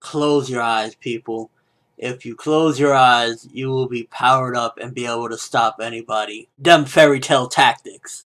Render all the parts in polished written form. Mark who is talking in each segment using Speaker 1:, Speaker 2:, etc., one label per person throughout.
Speaker 1: Close your eyes, people. If you close your eyes, you will be powered up and be able to stop anybody. Them fairy tale tactics.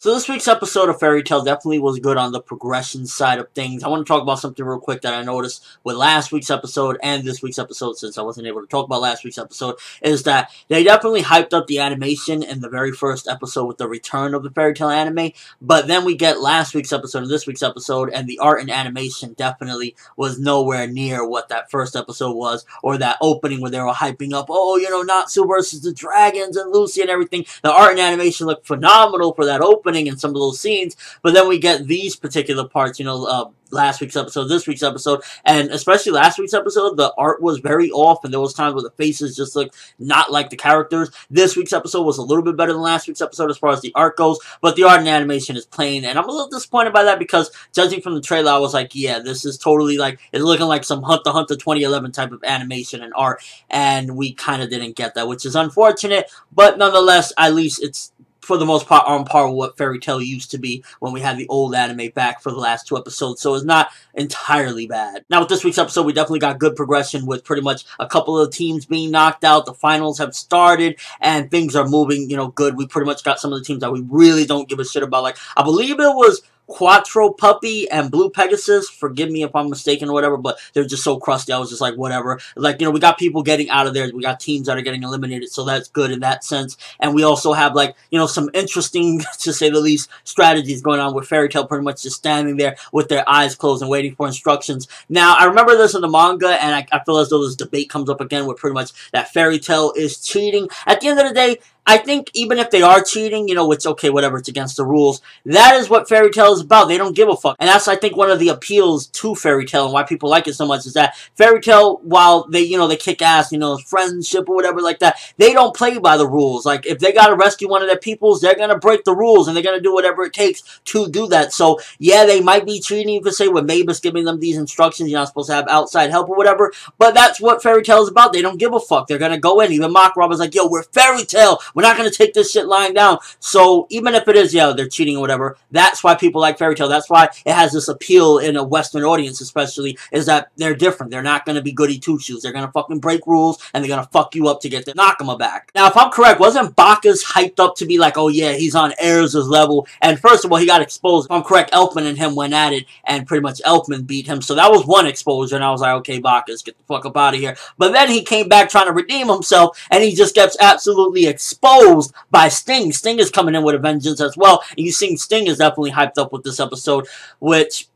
Speaker 1: So this week's episode of Fairy Tail definitely was good on the progression side of things. I want to talk about something real quick that I noticed with last week's episode and this week's episode, since I wasn't able to talk about last week's episode, is that they definitely hyped up the animation in the very first episode with the return of the Fairy Tail anime, but then we get last week's episode and this week's episode, and the art and animation definitely was nowhere near what that first episode was, or that opening where they were hyping up, oh, you know, Natsu versus the dragons and Lucy and everything. The art and animation looked phenomenal for that opening and some of those scenes, but then we get these particular parts, you know, last week's episode, this week's episode, and especially last week's episode, the art was very off, and there was times where the faces just looked not like the characters. This week's episode was a little bit better than last week's episode as far as the art goes, but the art and animation is plain, and I'm a little disappointed by that because, judging from the trailer, I was like, yeah, this is totally like, it's looking like some Hunter x Hunter 2011 type of animation and art, and we kind of didn't get that, which is unfortunate, but nonetheless, at least it's for the most part on par with what Fairy Tail used to be when we had the old anime back for the last 2 episodes, so it's not entirely bad. Now with this week's episode, we definitely got good progression with pretty much a couple of teams being knocked out, the finals have started, and things are moving, you know, good. We pretty much got some of the teams that we really don't give a shit about, like, I believe it was Quattro Puppy and Blue Pegasus, forgive me if I'm mistaken or whatever, but they're just so crusty, I was just like, whatever. Like, you know, we got people getting out of there, we got teams that are getting eliminated, so that's good in that sense, and we also have, like, you know, some interesting, to say the least, strategies going on with Fairy Tail pretty much just standing there with their eyes closed and waiting for instructions. Now, I remember this in the manga, and I feel as though this debate comes up again with pretty much that Fairy Tail is cheating. At the end of the day, I think even if they are cheating, you know, which, okay, whatever, it's against the rules, that is what Fairy Tail is about. They don't give a fuck. And that's, I think, one of the appeals to Fairy Tail and why people like it so much is that Fairy Tail, while they, you know, they kick ass, you know, friendship or whatever like that, they don't play by the rules. Like, if they gotta rescue one of their peoples, they're gonna break the rules and they're gonna do whatever it takes to do that. So, yeah, they might be cheating, you could say, with Mavis giving them these instructions, you're not supposed to have outside help or whatever, but that's what Fairy Tail is about. They don't give a fuck. They're gonna go in. Even Mock Robber's like, yo, we're Fairy Tail. We're not gonna take this shit lying down. So even if it is, yeah, they're cheating or whatever, that's why people like Fairy Tail. That's why it has this appeal in a Western audience, especially, is that they're different. They're not going to be goody two-shoes. They're going to fucking break rules, and they're going to fuck you up to get the Nakama back. Now, if I'm correct, wasn't Bacchus hyped up to be like, oh yeah, he's on Erza's level, and first of all, he got exposed. If I'm correct, Elfman and him went at it, and pretty much Elfman beat him, so that was one exposure, and I was like, okay, Bacchus, get the fuck up out of here. But then he came back trying to redeem himself, and he just gets absolutely exposed by Sting. Sting is coming in with a vengeance as well, and you see Sting is definitely hyped up with this episode, which,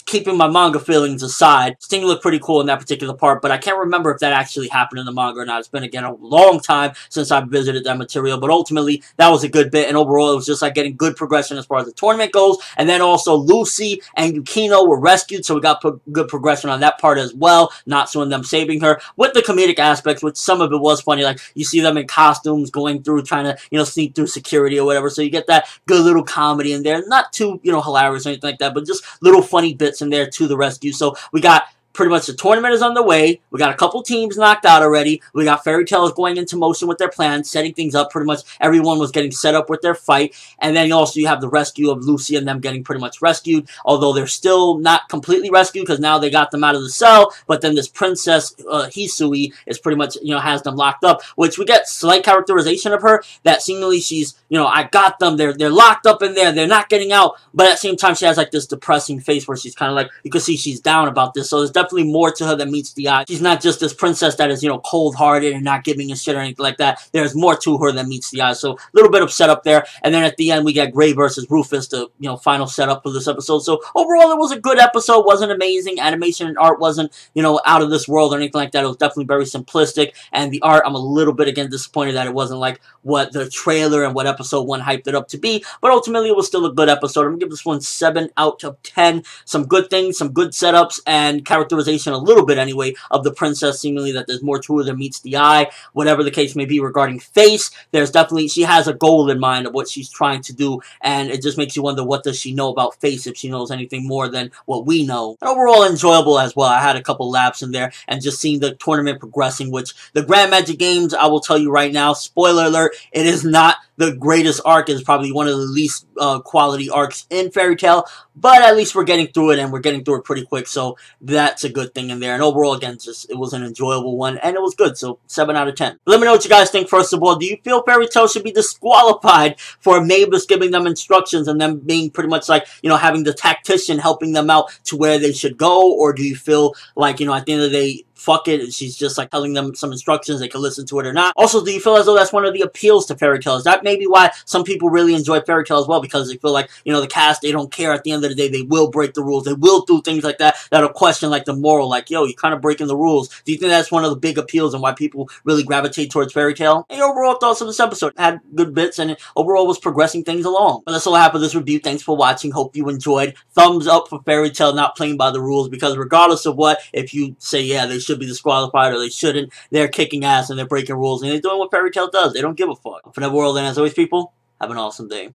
Speaker 1: keeping my manga feelings aside, Sting looked pretty cool in that particular part, but I can't remember if that actually happened in the manga or not. It's been, again, a long time since I've visited that material, but ultimately, that was a good bit, and overall, it was just like getting good progression as far as the tournament goes, and then also Lucy and Yukino were rescued, so we got good progression on that part as well, Natsu and them saving her, with the comedic aspects, which some of it was funny, like, you see them in costumes going through, trying to, you know, sneak through security or whatever, so you get that good little comedy in there, not too, you know, hilarious or anything like that, but just little funny bits in there to the rescue. So we got pretty much the tournament is underway. We got a couple teams knocked out already. We got Fairy Tail going into motion with their plans, setting things up. Pretty much everyone was getting set up with their fight. And then also you have the rescue of Lucy and them getting pretty much rescued. Although they're still not completely rescued because now they got them out of the cell. But then this princess, Hisui, is pretty much, you know, has them locked up. Which we get slight characterization of her that seemingly she's, you know, I got them. They're locked up in there. They're not getting out. But at the same time, she has like this depressing face where she's kind of like, you can see she's down about this. So there's definitely more to her than meets the eye. She's not just this princess that is, you know, cold-hearted and not giving a shit or anything like that. There's more to her than meets the eye. So a little bit of setup there. And then at the end, we get Gray versus Rufus, the, you know, final setup for this episode. So overall, it was a good episode. Wasn't amazing. Animation and art wasn't, you know, out of this world or anything like that. It was definitely very simplistic. And the art, I'm a little bit, again, disappointed that it wasn't like what the trailer and what episode 1 hyped it up to be. But ultimately, it was still a good episode. I'm going to give this one 7 out of 10. Some good things, some good setups, and character characterization a little bit anyway of the princess, seemingly that there's more to her than meets the eye. Whatever the case may be regarding Face, there's definitely, she has a goal in mind of what she's trying to do, and it just makes you wonder, what does she know about Face, if she knows anything more than what we know. And overall enjoyable as well. I had a couple laps in there, and just seeing the tournament progressing, which the Grand Magic Games, I will tell you right now, spoiler alert, it is not the greatest arc. Is probably one of the least quality arcs in Fairy Tail, but at least we're getting through it, and we're getting through it pretty quick, so that's a good thing in there. And overall, again, just it was an enjoyable one, and it was good, so 7 out of 10. But let me know what you guys think. First of all, do you feel Fairy Tail should be disqualified for Mavis giving them instructions and them being pretty much like, you know, having the tactician helping them out to where they should go? Or do you feel like, you know, at the end of the day, fuck it, she's just like telling them some instructions, they can listen to it or not? Also, do you feel as though that's one of the appeals to Fairy Tail? Is that maybe why some people really enjoy Fairy Tail as well? Because they feel like, you know, the cast, they don't care at the end of the day, they will break the rules, they will do things like that, that'll question like the moral, like, yo, you're kind of breaking the rules. Do you think that's one of the big appeals and why people really gravitate towards Fairy Tail? And your overall thoughts on this episode? It had good bits, and it overall was progressing things along. But that's all I have for this review. Thanks for watching, hope you enjoyed. Thumbs up for Fairy Tail not playing by the rules, because regardless of what, if you say, yeah, they should be disqualified or they shouldn't, they're kicking ass and they're breaking rules, and they're doing what Fairy Tail does. They don't give a fuck. ForneverWorld, and as always, people, have an awesome day.